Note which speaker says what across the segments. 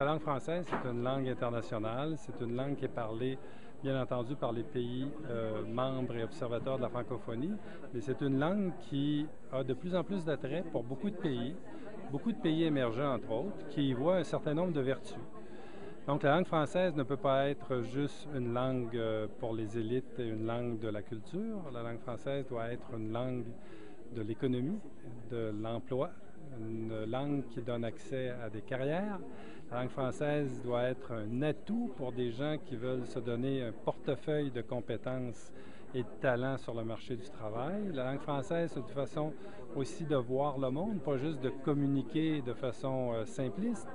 Speaker 1: La langue française, c'est une langue internationale, c'est une langue qui est parlée, bien entendu, par les pays membres et observateurs de la francophonie, mais c'est une langue qui a de plus en plus d'attrait pour beaucoup de pays émergents, entre autres, qui y voient un certain nombre de vertus. Donc, la langue française ne peut pas être juste une langue pour les élites et une langue de la culture. La langue française doit être une langue de l'économie, de l'emploi, une langue qui donne accès à des carrières. La langue française doit être un atout pour des gens qui veulent se donner un portefeuille de compétences et de talents sur le marché du travail. La langue française, c'est une façon aussi de voir le monde, pas juste de communiquer de façon simpliste.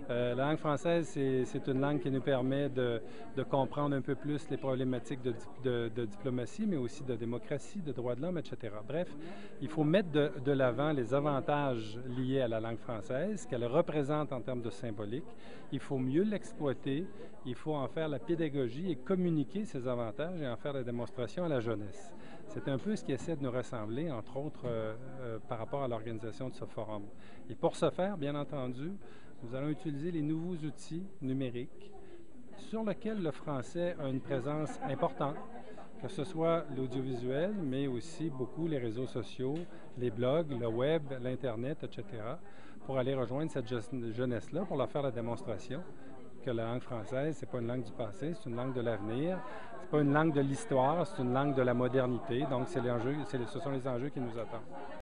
Speaker 1: La langue française, c'est une langue qui nous permet de comprendre un peu plus les problématiques de diplomatie, mais aussi de démocratie, de droits de l'homme, etc. Bref, il faut mettre de l'avant les avantages liés à la langue française, ce qu'elle représente en termes de symbolique. Il faut mieux l'exploiter, il faut en faire la pédagogie et communiquer ces avantages et en faire la démonstration à la jeunesse. C'est un peu ce qui essaie de nous rassembler, entre autres, par rapport à l'organisation de ce forum. Et pour ce faire, bien entendu, nous allons utiliser les nouveaux outils numériques sur lesquels le français a une présence importante, que ce soit l'audiovisuel, mais aussi beaucoup les réseaux sociaux, les blogs, le web, l'Internet, etc., pour aller rejoindre cette jeunesse-là, pour leur faire la démonstration que la langue française, c'est pas une langue du passé, c'est une langue de l'avenir, c'est pas une langue de l'histoire, c'est une langue de la modernité. Donc, ce sont les enjeux qui nous attendent.